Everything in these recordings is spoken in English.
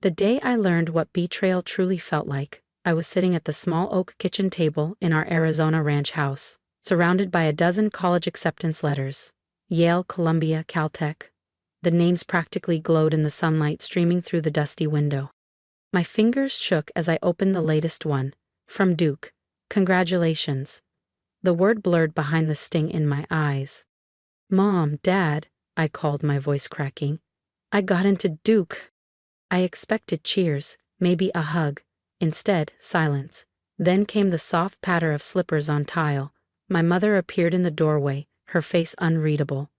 The day I learned what betrayal truly felt like, I was sitting at the small oak kitchen table in our Arizona ranch house, surrounded by a dozen college acceptance letters. Yale, Columbia, Caltech. The names practically glowed in the sunlight streaming through the dusty window. My fingers shook as I opened the latest one. From Duke. Congratulations. The word blurred behind the sting in my eyes. Mom, Dad, I called, my voice cracking. I got into Duke. I expected cheers, maybe a hug. Instead, silence. Then came the soft patter of slippers on tile. My mother appeared in the doorway, her face unreadable.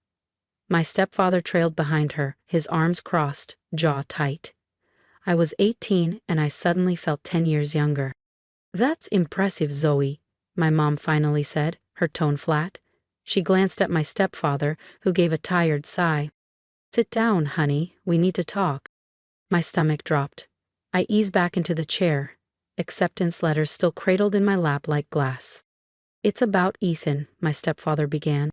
My stepfather trailed behind her, his arms crossed, jaw tight. I was 18 and I suddenly felt 10 years younger. That's impressive, Zoe, my mom finally said, her tone flat. She glanced at my stepfather, who gave a tired sigh. Sit down, honey, we need to talk. My stomach dropped. I eased back into the chair, acceptance letters still cradled in my lap like glass. It's about Ethan, my stepfather began.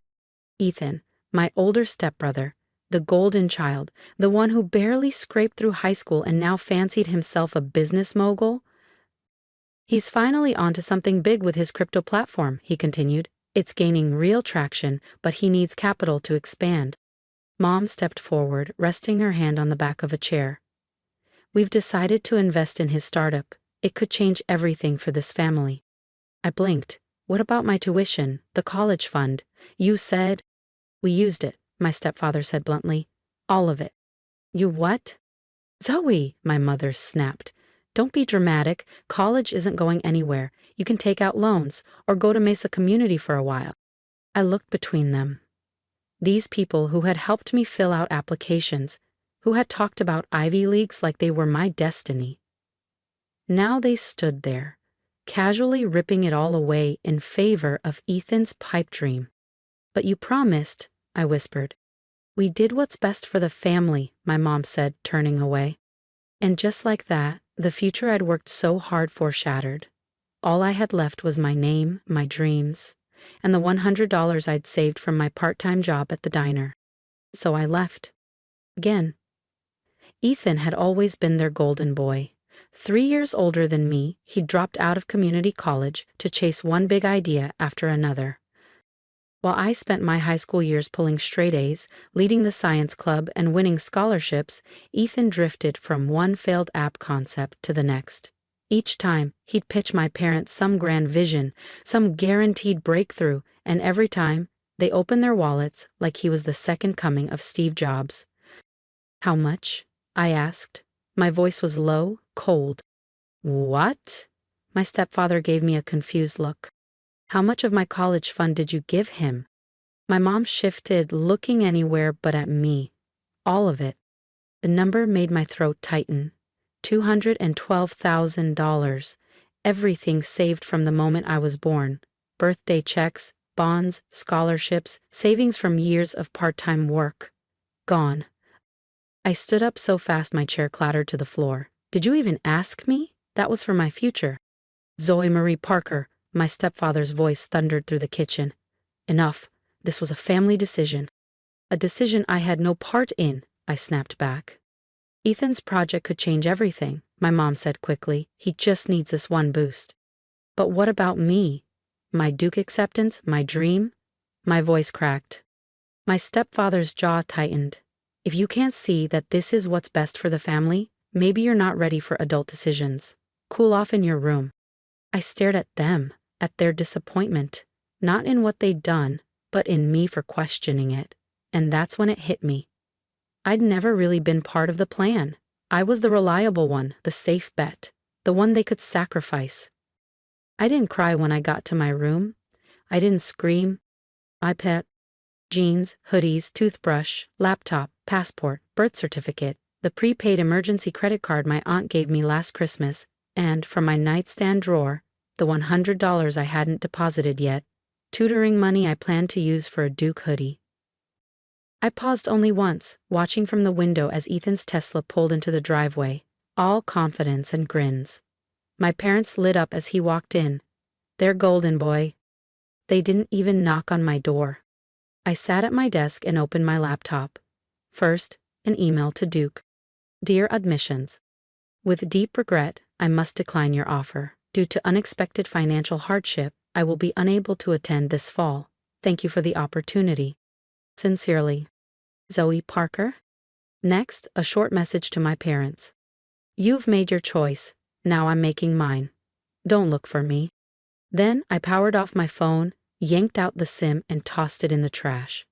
Ethan, my older stepbrother, the golden child, the one who barely scraped through high school and now fancied himself a business mogul. He's finally onto something big with his crypto platform, he continued. It's gaining real traction, but he needs capital to expand. Mom stepped forward, resting her hand on the back of a chair. We've decided to invest in his startup. It could change everything for this family. I blinked. What about my tuition, the college fund? You said... We used it, my stepfather said bluntly. All of it. You what? Zoe, my mother snapped. Don't be dramatic. College isn't going anywhere. You can take out loans, or go to Mesa Community for a while. I looked between them. These people who had helped me fill out applications, who had talked about Ivy Leagues like they were my destiny. Now they stood there, casually ripping it all away in favor of Ethan's pipe dream. But you promised, I whispered. We did what's best for the family, my mom said, turning away. And just like that, the future I'd worked so hard for shattered. All I had left was my name, my dreams, and the $100 I'd saved from my part-time job at the diner. So I left. Again. Ethan had always been their golden boy. 3 years older than me, he'd dropped out of community college to chase one big idea after another. While I spent my high school years pulling straight A's, leading the science club, and winning scholarships, Ethan drifted from one failed app concept to the next. Each time, he'd pitch my parents some grand vision, some guaranteed breakthrough, and every time, they opened their wallets like he was the second coming of Steve Jobs. How much? I asked. My voice was low, cold. What? My stepfather gave me a confused look. How much of my college fund did you give him? My mom shifted, looking anywhere but at me. All of it. The number made my throat tighten. $212,000. Everything saved from the moment I was born. Birthday checks, bonds, scholarships, savings from years of part-time work. Gone. I stood up so fast my chair clattered to the floor. Did you even ask me? That was for my future. Zoe Marie Parker. My stepfather's voice thundered through the kitchen. Enough. This was a family decision. A decision I had no part in, I snapped back. Ethan's project could change everything, my mom said quickly. He just needs this one boost. But what about me? My Duke acceptance, my dream? My voice cracked. My stepfather's jaw tightened. If you can't see that this is what's best for the family, maybe you're not ready for adult decisions. Cool off in your room. I stared at them. At their disappointment, not in what they'd done, but in me for questioning it. And that's when it hit me. I'd never really been part of the plan. I was the reliable one, the safe bet, the one they could sacrifice. I didn't cry when I got to my room. I didn't scream. iPad, jeans, hoodies, toothbrush, laptop, passport, birth certificate, the prepaid emergency credit card my aunt gave me last Christmas, and, from my nightstand drawer, the $100 I hadn't deposited yet, tutoring money I planned to use for a Duke hoodie. I paused only once, watching from the window as Ethan's Tesla pulled into the driveway, all confidence and grins. My parents lit up as he walked in. Their golden boy. They didn't even knock on my door. I sat at my desk and opened my laptop. First, an email to Duke. Dear Admissions. With deep regret, I must decline your offer. Due to unexpected financial hardship, I will be unable to attend this fall. Thank you for the opportunity. Sincerely, Zoe Parker. Next, a short message to my parents. You've made your choice, now I'm making mine. Don't look for me. Then I powered off my phone, yanked out the SIM, and tossed it in the trash.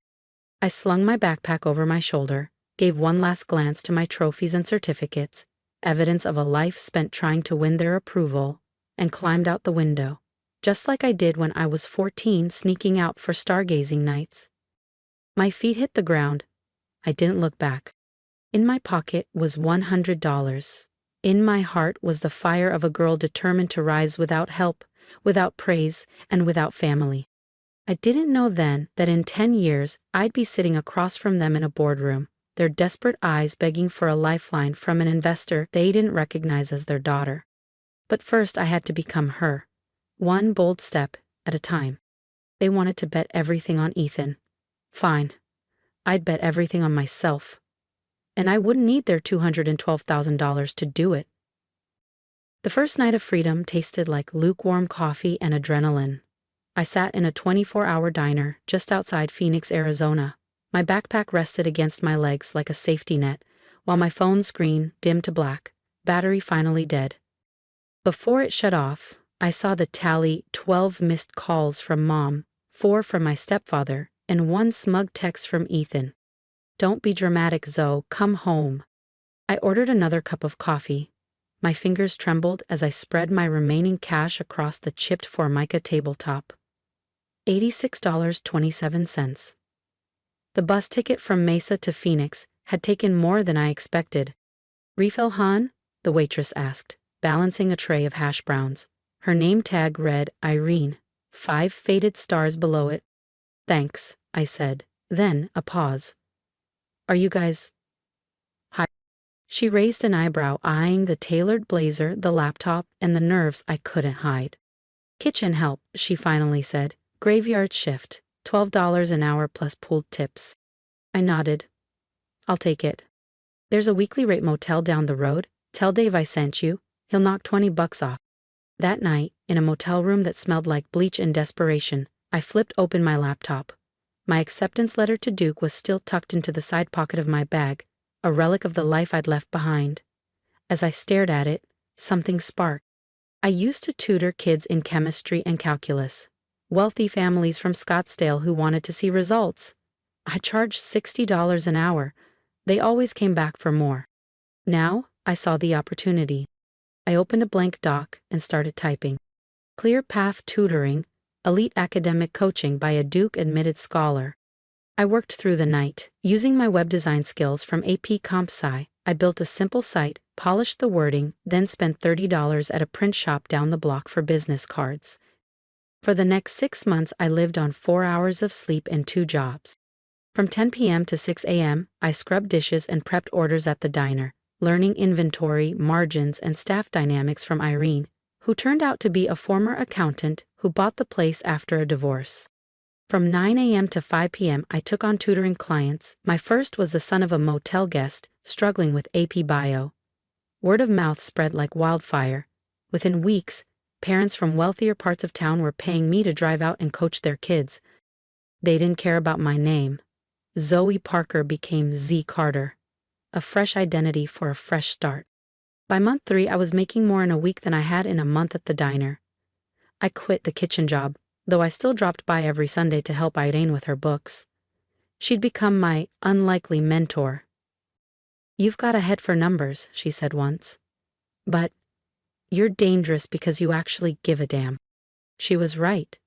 I slung my backpack over my shoulder, gave one last glance to my trophies and certificates, evidence of a life spent trying to win their approval, and climbed out the window, just like I did when I was 14 sneaking out for stargazing nights. My feet hit the ground. I didn't look back. In my pocket was $100. In my heart was the fire of a girl determined to rise without help, without praise, and without family. I didn't know then that in 10 years I'd be sitting across from them in a boardroom, their desperate eyes begging for a lifeline from an investor they didn't recognize as their daughter. But first I had to become her, one bold step at a time. They wanted to bet everything on Ethan. Fine. I'd bet everything on myself. And I wouldn't need their $212,000 to do it. The first night of freedom tasted like lukewarm coffee and adrenaline. I sat in a 24-hour diner just outside Phoenix, Arizona. My backpack rested against my legs like a safety net, while my phone screen dimmed to black, battery finally dead. Before it shut off, I saw the tally: 12 missed calls from Mom, 4 from my stepfather, and 1 smug text from Ethan. Don't be dramatic, Zoe, come home. I ordered another cup of coffee. My fingers trembled as I spread my remaining cash across the chipped Formica tabletop. $86.27. The bus ticket from Mesa to Phoenix had taken more than I expected. Refill, hon? The waitress asked, balancing a tray of hash browns. Her name tag read Irene, 5 faded stars below it. Thanks, I said. Then a pause. Are you guys... Hi. She raised an eyebrow, eyeing the tailored blazer, the laptop, and the nerves I couldn't hide. Kitchen help, she finally said. Graveyard shift, $12 an hour plus pooled tips. I nodded. I'll take it. There's a weekly rate motel down the road. Tell Dave I sent you. He'll knock $20 off. That night, in a motel room that smelled like bleach and desperation, I flipped open my laptop. My acceptance letter to Duke was still tucked into the side pocket of my bag, a relic of the life I'd left behind. As I stared at it, something sparked. I used to tutor kids in chemistry and calculus. Wealthy families from Scottsdale who wanted to see results. I charged $60 an hour. They always came back for more. Now, I saw the opportunity. I opened a blank doc and started typing. Clear path tutoring, elite academic coaching by a Duke-admitted scholar. I worked through the night. Using my web design skills from AP Comp Sci, I built a simple site, polished the wording, then spent $30 at a print shop down the block for business cards. For the next 6 months, I lived on 4 hours of sleep and 2 jobs. From 10 p.m. to 6 a.m., I scrubbed dishes and prepped orders at the diner, learning inventory, margins, and staff dynamics from Irene, who turned out to be a former accountant who bought the place after a divorce. From 9 a.m. to 5 p.m., I took on tutoring clients. My first was the son of a motel guest, struggling with AP Bio. Word of mouth spread like wildfire. Within weeks, parents from wealthier parts of town were paying me to drive out and coach their kids. They didn't care about my name. Zoe Parker became Z Carter. A fresh identity for a fresh start. By month 3, I was making more in a week than I had in a month at the diner. I quit the kitchen job, though I still dropped by every Sunday to help Irene with her books. She'd become my unlikely mentor. You've got a head for numbers, she said once. But you're dangerous because you actually give a damn. She was right.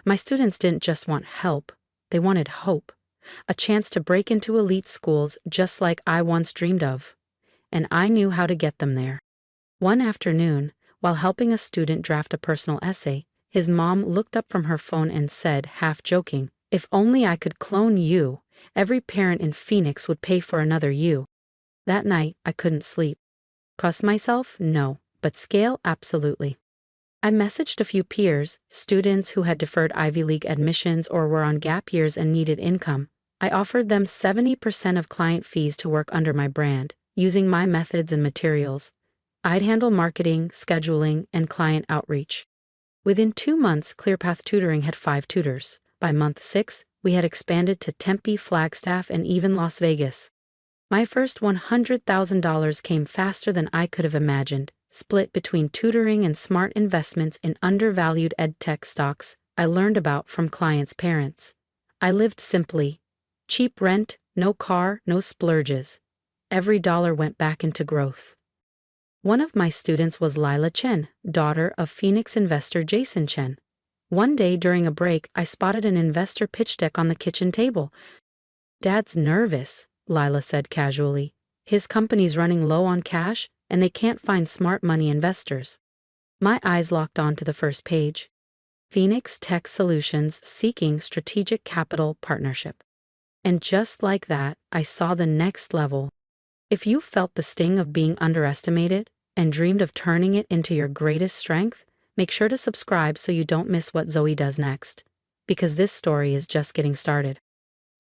My students didn't just want help, they wanted hope. A chance to break into elite schools just like I once dreamed of. And I knew how to get them there. One afternoon, while helping a student draft a personal essay, his mom looked up from her phone and said, half joking, "If only I could clone you, every parent in Phoenix would pay for another you." That night, I couldn't sleep. Trust myself? No. But scale? Absolutely. I messaged a few peers, students who had deferred Ivy League admissions or were on gap years and needed income. I offered them 70% of client fees to work under my brand, using my methods and materials. I'd handle marketing, scheduling, and client outreach. Within 2 months, ClearPath Tutoring had 5 tutors. By month 6, we had expanded to Tempe, Flagstaff, and even Las Vegas. My first $100,000 came faster than I could have imagined, split between tutoring and smart investments in undervalued edtech stocks I learned about from clients' parents. I lived simply. Cheap rent, no car, no splurges. Every dollar went back into growth. One of my students was Lila Chen, daughter of Phoenix investor Jason Chen. One day during a break, I spotted an investor pitch deck on the kitchen table. "Dad's nervous," Lila said casually. "His company's running low on cash, and they can't find smart money investors." My eyes locked on to the first page. Phoenix Tech Solutions seeking strategic capital partnership. And just like that, I saw the next level. If you felt the sting of being underestimated and dreamed of turning it into your greatest strength, make sure to subscribe so you don't miss what Zoe does next. Because this story is just getting started.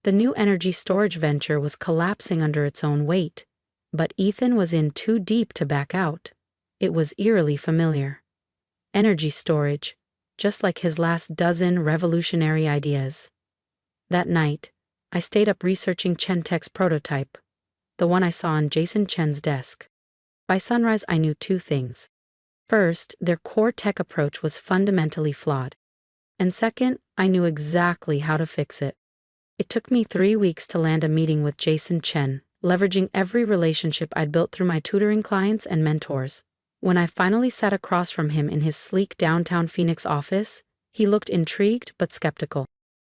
The new energy storage venture was collapsing under its own weight, but Ethan was in too deep to back out. It was eerily familiar. Energy storage, just like his last dozen revolutionary ideas. That night, I stayed up researching Chentech's prototype, the one I saw on Jason Chen's desk. By sunrise, I knew 2 things. First, their core tech approach was fundamentally flawed. And second, I knew exactly how to fix it. It took me 3 weeks to land a meeting with Jason Chen, leveraging every relationship I'd built through my tutoring clients and mentors. When I finally sat across from him in his sleek downtown Phoenix office, he looked intrigued but skeptical.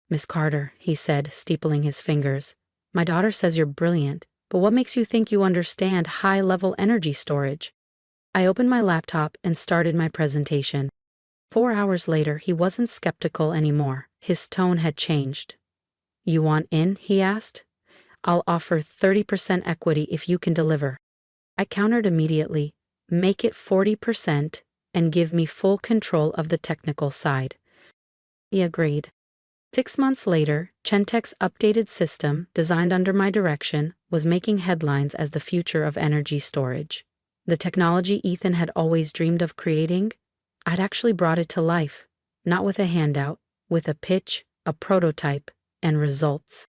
"Miss Carter," he said, steepling his fingers, "my daughter says you're brilliant, but what makes you think you understand high-level energy storage?" I opened my laptop and started my presentation. 4 hours later, he wasn't skeptical anymore. His tone had changed. "You want in?" he asked. "I'll offer 30% equity if you can deliver." I countered immediately. "Make it 40% and give me full control of the technical side." He agreed. 6 months later, Chentech's updated system, designed under my direction, was making headlines as the future of energy storage. The technology Ethan had always dreamed of creating, I'd actually brought it to life, not with a handout, with a pitch, a prototype, and results.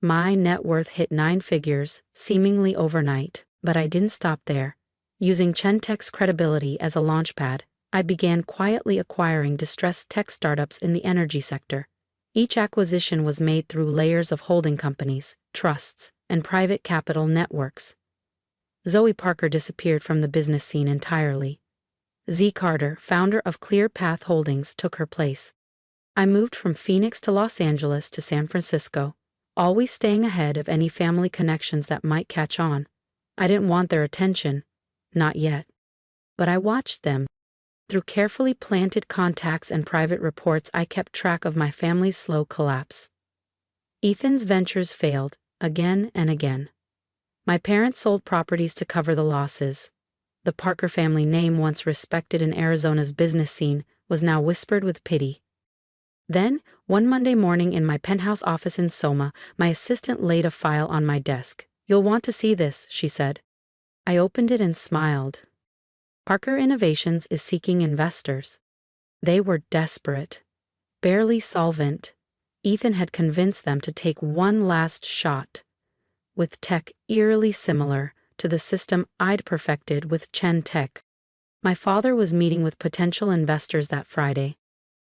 My net worth hit 9 figures, seemingly overnight, but I didn't stop there. Using Chentech's credibility as a launchpad, I began quietly acquiring distressed tech startups in the energy sector. Each acquisition was made through layers of holding companies, trusts, and private capital networks. Zoe Parker disappeared from the business scene entirely. Z. Carter, founder of ClearPath Holdings, took her place. I moved from Phoenix to Los Angeles to San Francisco, always staying ahead of any family connections that might catch on. I didn't want their attention, not yet. But I watched them. Through carefully planted contacts and private reports, I kept track of my family's slow collapse. Ethan's ventures failed, again and again. My parents sold properties to cover the losses. The Parker family name, once respected in Arizona's business scene, was now whispered with pity. Then, one Monday morning in my penthouse office in Soma, my assistant laid a file on my desk. "You'll want to see this," she said. I opened it and smiled. Parker Innovations is seeking investors. They were desperate, barely solvent. Ethan had convinced them to take one last shot, with tech eerily similar to the system I'd perfected with Chentech. My father was meeting with potential investors that Friday.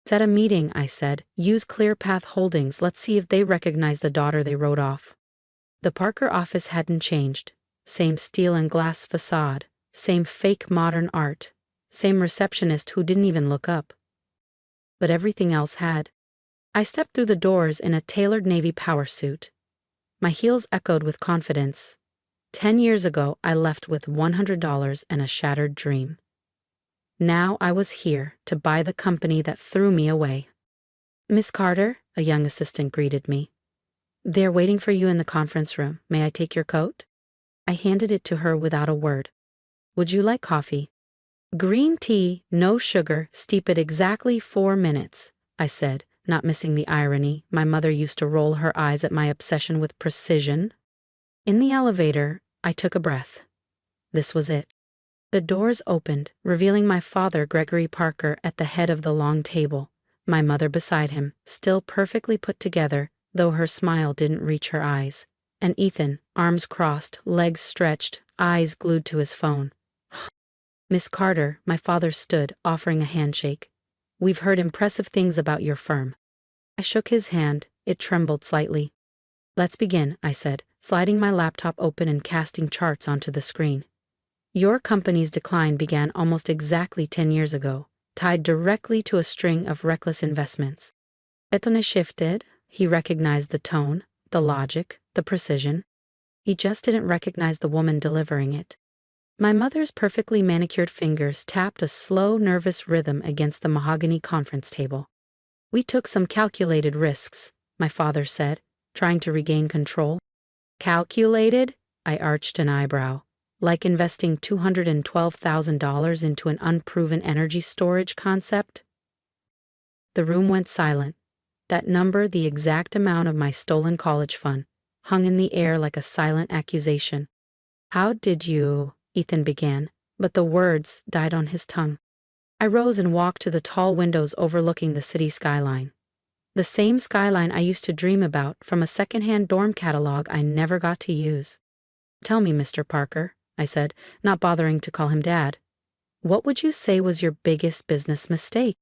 "Set a meeting," I said. "Use ClearPath Holdings. Let's see if they recognize the daughter they wrote off." The Parker office hadn't changed. Same steel and glass facade, same fake modern art, same receptionist who didn't even look up. But everything else had. I stepped through the doors in a tailored navy power suit. My heels echoed with confidence. 10 years ago, I left with $100 and a shattered dream. Now I was here to buy the company that threw me away. "Miss Carter," a young assistant greeted me. "They're waiting for you in the conference room. May I take your coat?" I handed it to her without a word. "Would you like coffee?" "Green tea, no sugar, steep it exactly 4 minutes," I said, not missing the irony. My mother used to roll her eyes at my obsession with precision. In the elevator, I took a breath. This was it. The doors opened, revealing my father, Gregory Parker, at the head of the long table, my mother beside him, still perfectly put together, though her smile didn't reach her eyes, and Ethan, arms crossed, legs stretched, eyes glued to his phone. Miss Carter, my father stood, offering a handshake. We've heard impressive things about your firm. I shook his hand. It trembled slightly. Let's begin, I said, sliding my laptop open and casting charts onto the screen. Your company's decline began almost exactly 10 years ago, tied directly to a string of reckless investments. Etone shifted. He recognized the tone, the logic, the precision. He just didn't recognize the woman delivering it. My mother's perfectly manicured fingers tapped a slow, nervous rhythm against the mahogany conference table. We took some calculated risks, my father said, trying to regain control. Calculated? I arched an eyebrow. Like investing $212,000 into an unproven energy storage concept? The room went silent. That number, the exact amount of my stolen college fund, hung in the air like a silent accusation. How did you? Ethan began, but the words died on his tongue. I rose and walked to the tall windows overlooking the city skyline. The same skyline I used to dream about from a secondhand dorm catalog I never got to use. Tell me, Mr. Parker, I said, not bothering to call him Dad. What would you say was your biggest business mistake?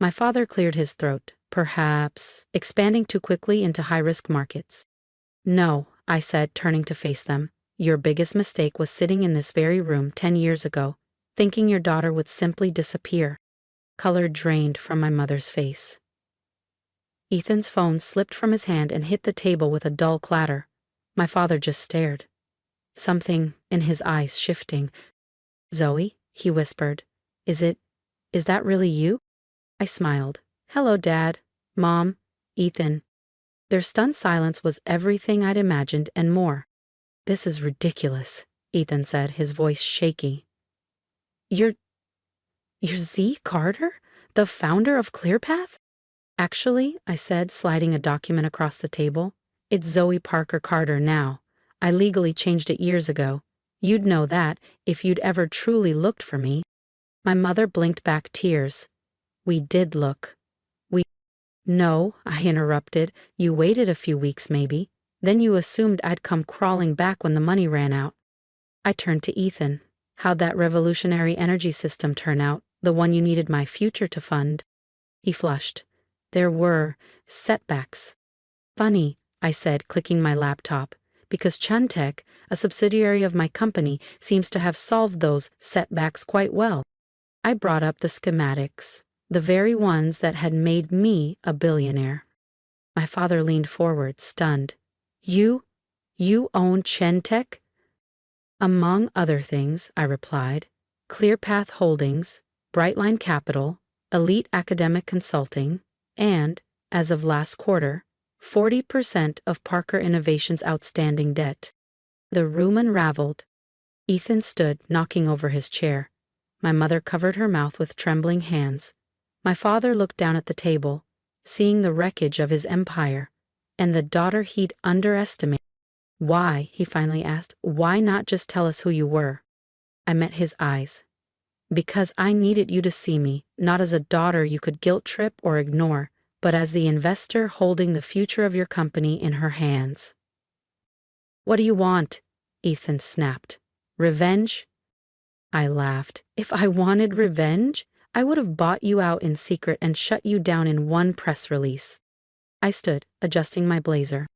My father cleared his throat, perhaps expanding too quickly into high-risk markets. No, I said, turning to face them. Your biggest mistake was sitting in this very room 10 years ago, thinking your daughter would simply disappear. Color drained from my mother's face. Ethan's phone slipped from his hand and hit the table with a dull clatter. My father just stared. Something in his eyes shifting. Zoe, he whispered. Is that really you? I smiled. Hello, Dad, Mom, Ethan. Their stunned silence was everything I'd imagined and more. This is ridiculous, Ethan said, his voice shaky. You're Z Carter? The founder of ClearPath? Actually, I said, sliding a document across the table, it's Zoe Parker Carter now. I legally changed it years ago. You'd know that if you'd ever truly looked for me. My mother blinked back tears. We did look. No, I interrupted. You waited a few weeks maybe. Then you assumed I'd come crawling back when the money ran out. I turned to Ethan. How'd that revolutionary energy system turn out, the one you needed my future to fund? He flushed. There were setbacks. Funny, I said, clicking my laptop, because Chantech, a subsidiary of my company, seems to have solved those setbacks quite well. I brought up the schematics, the very ones that had made me a billionaire. My father leaned forward, stunned. You own Chantech? Among other things, I replied. ClearPath Holdings, Brightline Capital, Elite Academic Consulting, and, as of last quarter, 40% of Parker Innovation's outstanding debt. The room unraveled. Ethan stood, knocking over his chair. My mother covered her mouth with trembling hands. My father looked down at the table, seeing the wreckage of his empire, and the daughter he'd underestimated. Why, he finally asked, why not just tell us who you were? I met his eyes. Because I needed you to see me, not as a daughter you could guilt-trip or ignore, but as the investor holding the future of your company in her hands. What do you want? Ethan snapped. Revenge? I laughed. If I wanted revenge, I would have bought you out in secret and shut you down in one press release. I stood, adjusting my blazer.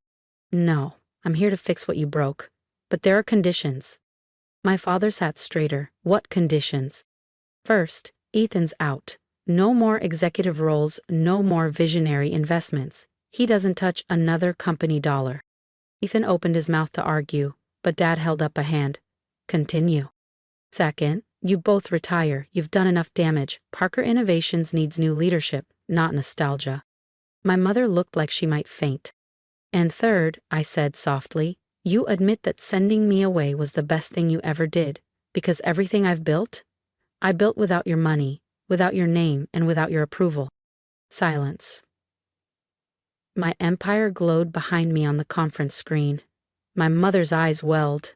No, I'm here to fix what you broke. But there are conditions. My father sat straighter. What conditions? First, Ethan's out. No more executive roles, no more visionary investments. He doesn't touch another company dollar. Ethan opened his mouth to argue, but Dad held up a hand. Continue. Second, you both retire. You've done enough damage. Parker Innovations needs new leadership, not nostalgia. My mother looked like she might faint. And third, I said softly, you admit that sending me away was the best thing you ever did, because everything I've built, I built without your money, without your name, and without your approval. Silence. My empire glowed behind me on the conference screen. My mother's eyes welled.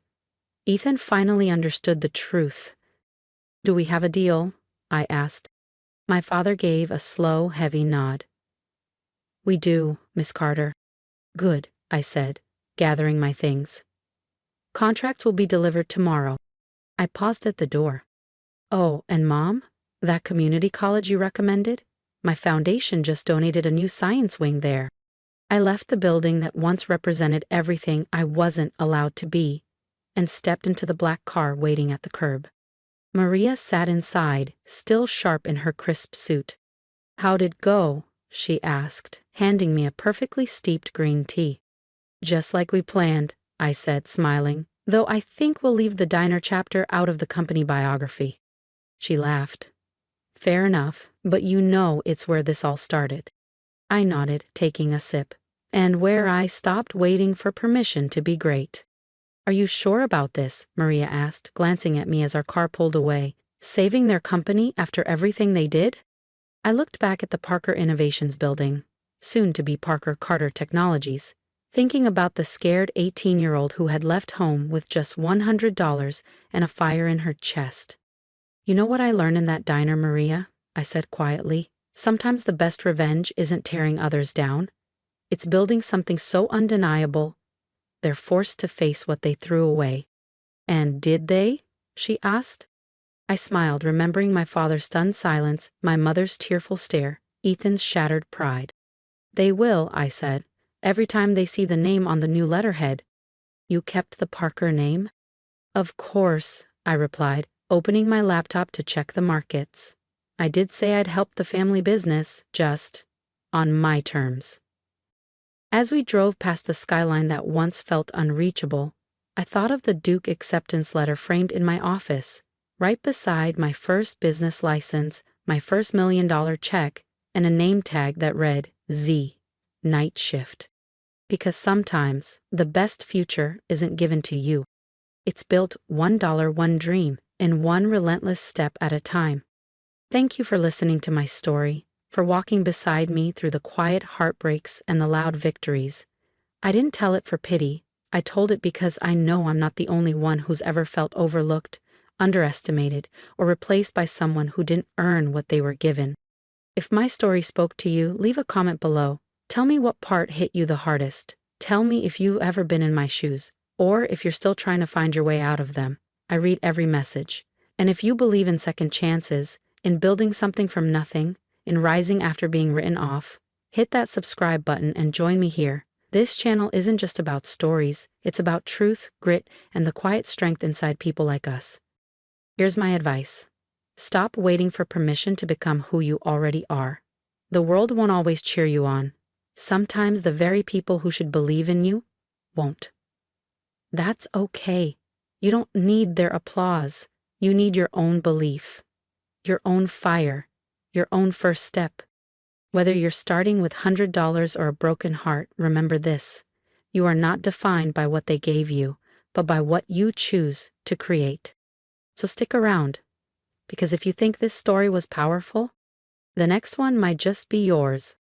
Ethan finally understood the truth. Do we have a deal? I asked. My father gave a slow, heavy nod. We do, Miss Carter. Good, I said, gathering my things. Contracts will be delivered tomorrow. I paused at the door. Oh, and Mom? That community college you recommended? My foundation just donated a new science wing there. I left the building that once represented everything I wasn't allowed to be, and stepped into the black car waiting at the curb. Maria sat inside, still sharp in her crisp suit. How'd it go? She asked, handing me a perfectly steeped green tea. Just like we planned, I said, smiling, though I think we'll leave the diner chapter out of the company biography. She laughed. Fair enough, but you know it's where this all started. I nodded, taking a sip. And where I stopped waiting for permission to be great. Are you sure about this? Maria asked, glancing at me as our car pulled away. Saving their company after everything they did? I looked back at the Parker Innovations building, soon to be Parker Carter Technologies, thinking about the scared 18-year-old who had left home with just $100 and a fire in her chest. You know what I learned in that diner, Maria? I said quietly. Sometimes the best revenge isn't tearing others down. It's building something so undeniable, they're forced to face what they threw away. And did they? She asked. I smiled, remembering my father's stunned silence, my mother's tearful stare, Ethan's shattered pride. They will, I said, every time they see the name on the new letterhead. You kept the Parker name? Of course, I replied, opening my laptop to check the markets. I did say I'd help the family business, just on my terms. As we drove past the skyline that once felt unreachable, I thought of the Duke acceptance letter framed in my office, right beside my first business license, my first $1 million check, and a name tag that read Z, Night Shift. Because sometimes the best future isn't given to you. It's built $1 one dream in one relentless step at a time. Thank you for listening to my story, for walking beside me through the quiet heartbreaks and the loud victories. I didn't tell it for pity. I told it because I know I'm not the only one who's ever felt overlooked, underestimated, or replaced by someone who didn't earn what they were given. If my story spoke to you, leave a comment below. Tell me what part hit you the hardest. Tell me if you've ever been in my shoes, or if you're still trying to find your way out of them. I read every message. And if you believe in second chances, in building something from nothing, in rising after being written off, hit that subscribe button and join me here. This channel isn't just about stories, it's about truth, grit, and the quiet strength inside people like us. Here's my advice. Stop waiting for permission to become who you already are. The world won't always cheer you on. Sometimes the very people who should believe in you won't. That's okay. You don't need their applause. You need your own belief, your own fire, your own first step. Whether you're starting with $100 or a broken heart, remember this. You are not defined by what they gave you, but by what you choose to create. So stick around, because if you think this story was powerful, the next one might just be yours.